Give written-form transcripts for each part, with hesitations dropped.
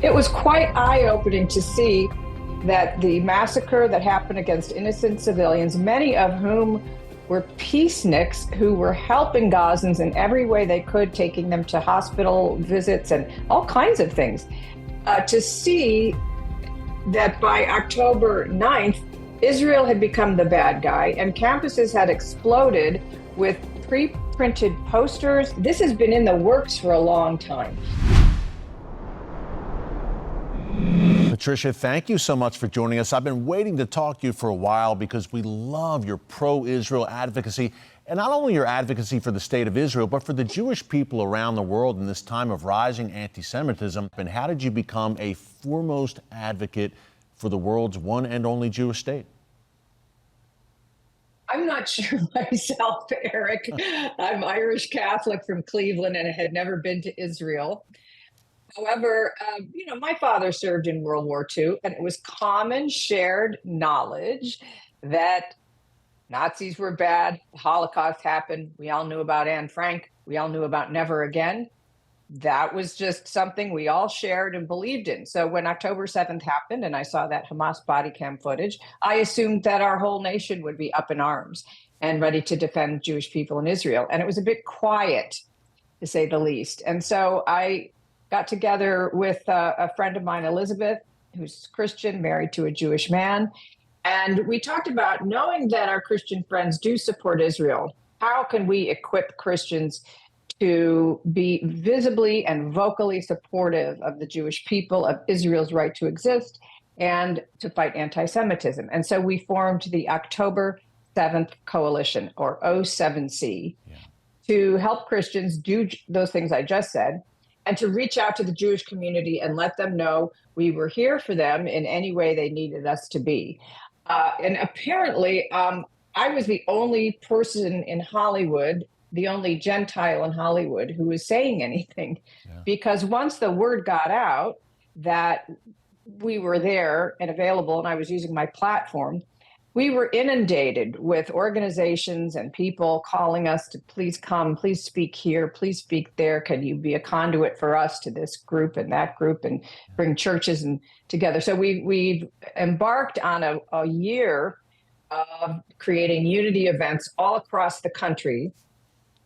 It was quite eye-opening to see that the massacre that happened against innocent civilians, many of whom were peaceniks who were helping Gazans in every way they could, taking them to hospital visits and all kinds of things, to see that by October 9th, Israel had become the bad guy and campuses had exploded with pre-printed posters. This has been in the works for a long time. Patricia, thank you so much for joining us. I've been waiting to talk to you for a while because we love your pro-Israel advocacy, and not only your advocacy for the state of Israel, but for the Jewish people around the world in this time of rising anti-Semitism. And how did you become a foremost advocate for the world's one and only Jewish state? I'm not sure myself, Eric. I'm Irish Catholic from Cleveland and had never been to Israel. However, my father served in World War II, and it was common shared knowledge that Nazis were bad, the Holocaust happened, we all knew about Anne Frank, we all knew about Never Again. That was just something we all shared and believed in. So when October 7th happened and I saw that Hamas body cam footage, I assumed that our whole nation would be up in arms and ready to defend Jewish people in Israel. And it was a bit quiet, to say the least. And so I got together with a friend of mine, Elizabeth, who's Christian, married to a Jewish man. And we talked about, knowing that our Christian friends do support Israel, how can we equip Christians to be visibly and vocally supportive of the Jewish people, of Israel's right to exist, and to fight anti-Semitism? And so we formed the October 7th Coalition, or O7C, to help Christians do those things I just said, and to reach out to the Jewish community and let them know we were here for them in any way they needed us to be. And apparently, I was the only person in Hollywood, the only Gentile in Hollywood who was saying anything, because once the word got out that we were there and available and I was using my platform, we were inundated with organizations and people calling us to please come, please speak here, please speak there. Can you be a conduit for us to this group and that group and bring churches and together? So we've embarked on a year of creating unity events all across the country.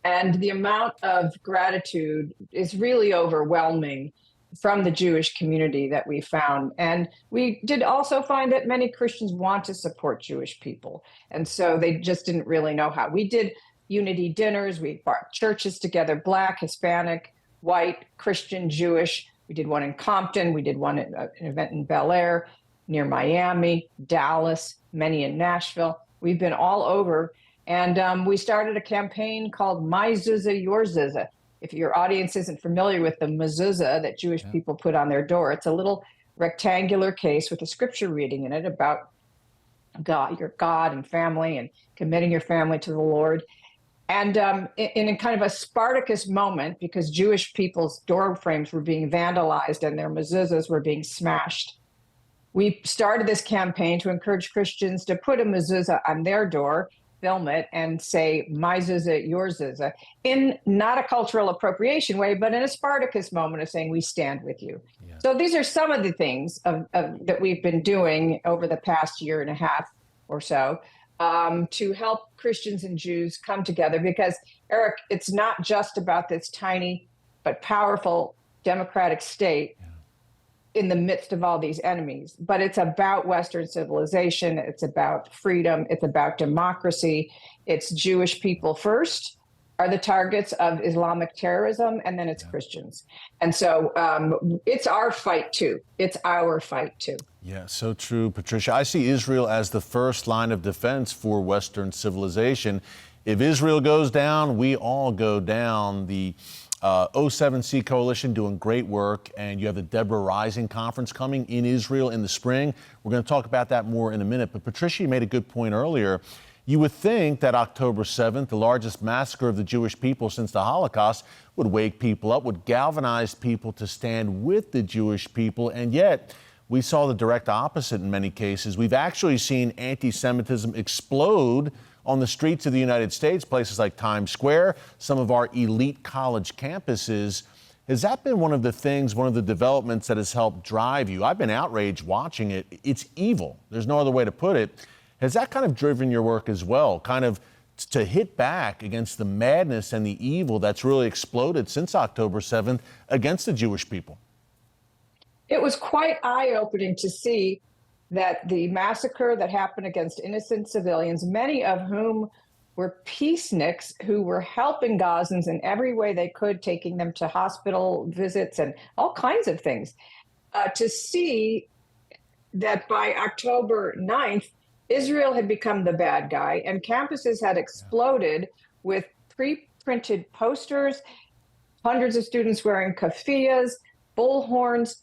And the amount of gratitude is really overwhelming from the Jewish community that we found. And we did also find that many Christians want to support Jewish people. And so they just didn't really know how. We did unity dinners. We brought churches together, Black, Hispanic, white, Christian, Jewish. We did one in Compton. We did one at an event in Bel Air, near Miami, Dallas, many in Nashville. We've been all over. And we started a campaign called Mezuzah, Your Zuzah. If your audience isn't familiar with the Mezuzah that Jewish people put on their door, it's a little rectangular case with a scripture reading in it about God, your God and family, and committing your family to the Lord. And in a kind of a Spartacus moment, because Jewish people's door frames were being vandalized and their mezuzahs were being smashed, we started this campaign to encourage Christians to put a mezuzah on their door, film it, and say, Mezuzah, Your Zuzah, in not a cultural appropriation way, but in a Spartacus moment of saying, we stand with you. Yeah. So these are some of the things that we've been doing over the past year and a half or so to help Christians and Jews come together. Because, Eric, it's not just about this tiny but powerful democratic state in the midst of all these enemies, but it's about Western civilization, it's about freedom, it's about democracy. It's Jewish people first are the targets of Islamic terrorism, and then it's Christians. And so it's our fight too. It's our fight too. Yeah, so true, Patricia. I see Israel as the first line of defense for Western civilization. If Israel goes down, we all go down. The O7C Coalition doing great work, and you have the Debra Rising Conference coming in Israel in the spring. We're going to talk about that more in a minute. But Patricia, you made a good point earlier. You would think that October 7th, the largest massacre of the Jewish people since the Holocaust, would wake people up, would galvanize people to stand with the Jewish people, and yet we saw the direct opposite in many cases. We've actually seen anti-Semitism explode on the streets of the United States, places like Times Square, some of our elite college campuses. Has that been one of the things, one of the developments that has helped drive you? I've been outraged watching it. It's evil. There's no other way to put it. Has that kind of driven your work as well, kind of to hit back against the madness and the evil that's really exploded since October 7th against the Jewish people? It was quite eye-opening to see that the massacre that happened against innocent civilians, many of whom were peaceniks who were helping Gazans in every way they could, taking them to hospital visits and all kinds of things, to see that by October 9th, Israel had become the bad guy and campuses had exploded with pre-printed posters, hundreds of students wearing keffiyehs, bullhorns.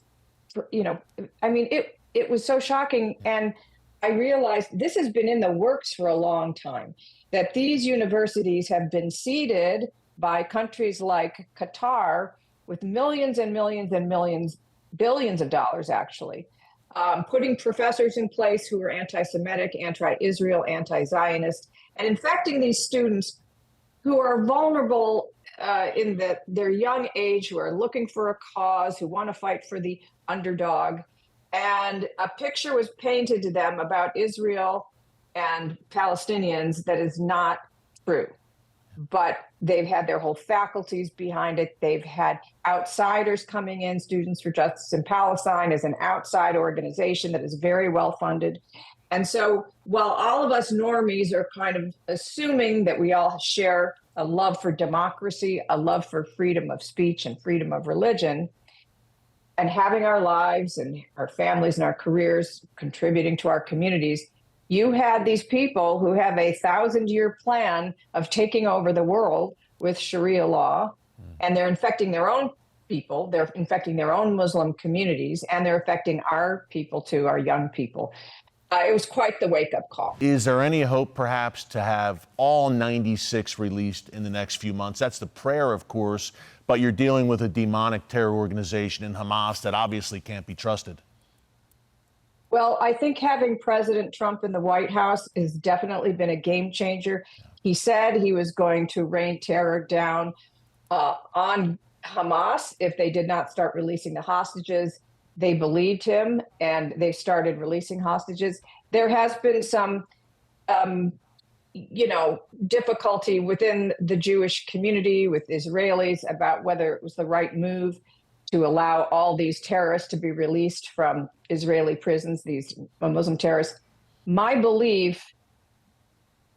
I mean, it was so shocking. And I realized this has been in the works for a long time, that these universities have been seeded by countries like Qatar with millions and millions and millions, billions of dollars actually, putting professors in place who are anti-Semitic, anti-Israel, anti-Zionist, and infecting these students who are vulnerable in their young age, who are looking for a cause, who want to fight for the underdog. And a picture was painted to them about Israel and Palestinians that is not true. But they've had their whole faculties behind it. They've had outsiders coming in. Students for Justice in Palestine is an outside organization that is very well funded. And so while all of us normies are kind of assuming that we all share a love for democracy, a love for freedom of speech and freedom of religion, and having our lives and our families and our careers contributing to our communities, you had these people who have a 1,000-year plan of taking over the world with Sharia law, and they're infecting their own people, they're infecting their own Muslim communities, and they're affecting our people too, our young people. It was quite the wake-up call. Is there any hope, perhaps, to have all 96 released in the next few months? That's the prayer, of course, but you're dealing with a demonic terror organization in Hamas that obviously can't be trusted. Well, I think having President Trump in the White House has definitely been a game changer. He said he was going to rain terror down on Hamas if they did not start releasing the hostages. They believed him, and they started releasing hostages. There has been some, difficulty within the Jewish community with Israelis about whether it was the right move to allow all these terrorists to be released from Israeli prisons, these Muslim terrorists. My belief,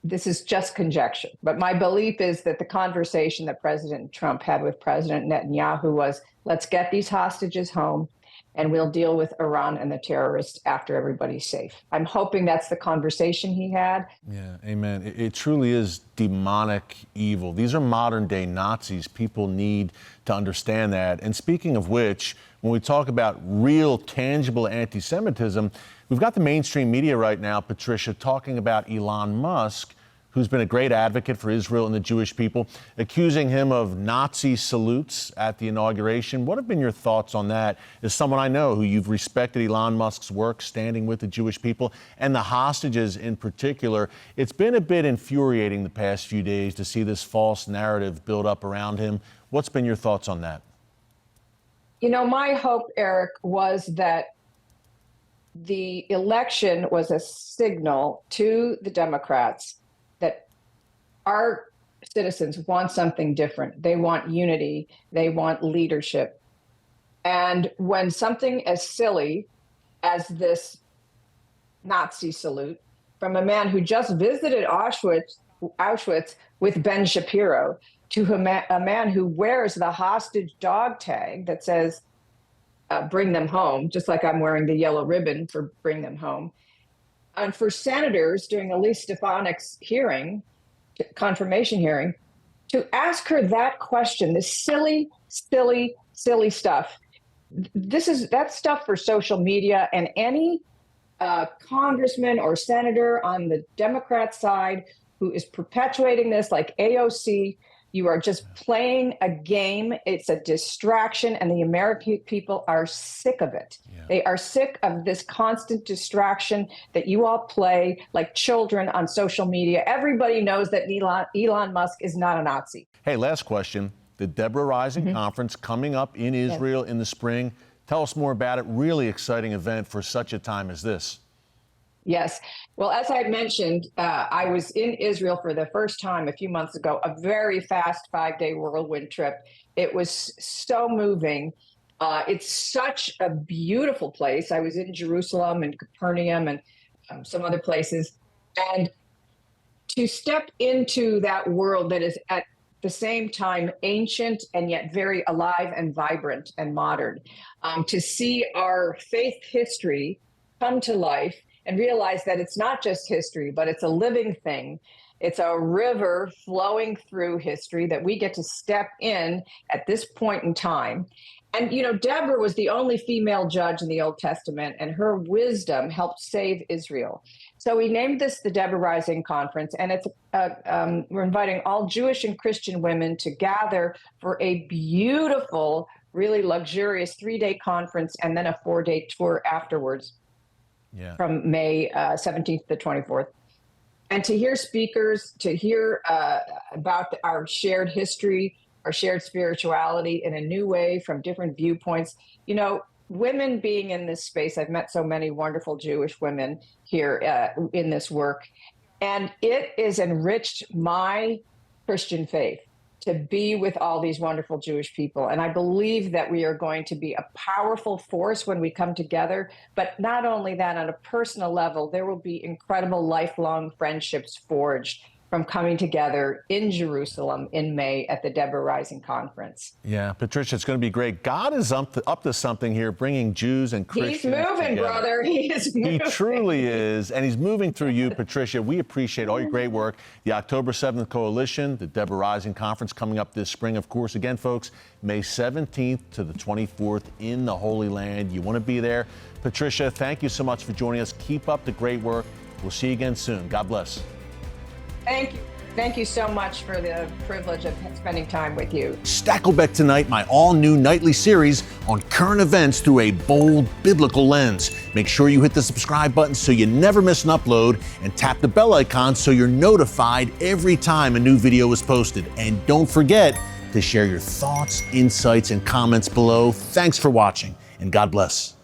this is just conjecture, but my belief is that the conversation that President Trump had with President Netanyahu was, let's get these hostages home, and we'll deal with Iran and the terrorists after everybody's safe. I'm hoping that's the conversation he had. Yeah, amen. It truly is demonic evil. These are modern day Nazis. People need to understand that. And speaking of which, when we talk about real, tangible anti-Semitism, we've got the mainstream media right now, Patricia, talking about Elon Musk, who's been a great advocate for Israel and the Jewish people, accusing him of Nazi salutes at the inauguration. What have been your thoughts on that? As someone I know who you've respected Elon Musk's work standing with the Jewish people and the hostages in particular, it's been a bit infuriating the past few days to see this false narrative build up around him. What's been your thoughts on that? You know, my hope, Eric, was that the election was a signal to the Democrats that our citizens want something different. They want unity. They want leadership. And when something as silly as this Nazi salute from a man who just visited Auschwitz with Ben Shapiro, to a man who wears the hostage dog tag that says, bring them home, just like I'm wearing the yellow ribbon for bring them home. And for senators during Elise Stefanik's hearing, confirmation hearing, to ask her that question, this silly, silly, silly stuff. That's stuff for social media, and any congressman or senator on the Democrat side who is perpetuating this, like AOC, you are just playing a game. It's a distraction, and the American people are sick of it. Yeah. They are sick of this constant distraction that you all play like children on social media. Everybody knows that Elon Musk is not a Nazi. Hey, last question. the Debra Rising Conference coming up in Israel in the spring. Tell us more about it. Really exciting event for such a time as this. Yes. Well, as I mentioned, I was in Israel for the first time a few months ago, a very fast 5-day whirlwind trip. It was so moving. It's such a beautiful place. I was in Jerusalem and Capernaum and some other places. And to step into that world that is at the same time ancient and yet very alive and vibrant and modern, to see our faith history come to life and realize that it's not just history, but it's a living thing. It's a river flowing through history that we get to step in at this point in time. And, you know, Debra was the only female judge in the Old Testament, and her wisdom helped save Israel. So we named this the Debra Rising Conference, and it's we're inviting all Jewish and Christian women to gather for a beautiful, really luxurious 3-day conference and then a 4-day tour afterwards. From May 17th to 24th. And to hear speakers, to hear about our shared history, our shared spirituality in a new way from different viewpoints. You know, women being in this space, I've met so many wonderful Jewish women here in this work, and it has enriched my Christian faith to be with all these wonderful Jewish people. And I believe that we are going to be a powerful force when we come together. But not only that, on a personal level, there will be incredible lifelong friendships forged from coming together in Jerusalem in May at the Debra Rising Conference. Yeah, Patricia, it's going to be great. God is up to something here, bringing Jews and Christians He's moving, together. brother. He is moving. He truly is, and he's moving through you, Patricia. We appreciate all your great work. The October 7th Coalition, the Debra Rising Conference coming up this spring, of course. Again, folks, May 17th to the 24th in the Holy Land. You want to be there. Patricia, thank you so much for joining us. Keep up the great work. We'll see you again soon. God bless. Thank you. Thank you so much for the privilege of spending time with you. Stakelbeck Tonight, my all-new nightly series on current events through a bold biblical lens. Make sure you hit the subscribe button so you never miss an upload, and tap the bell icon so you're notified every time a new video is posted. And don't forget to share your thoughts, insights, and comments below. Thanks for watching, and God bless.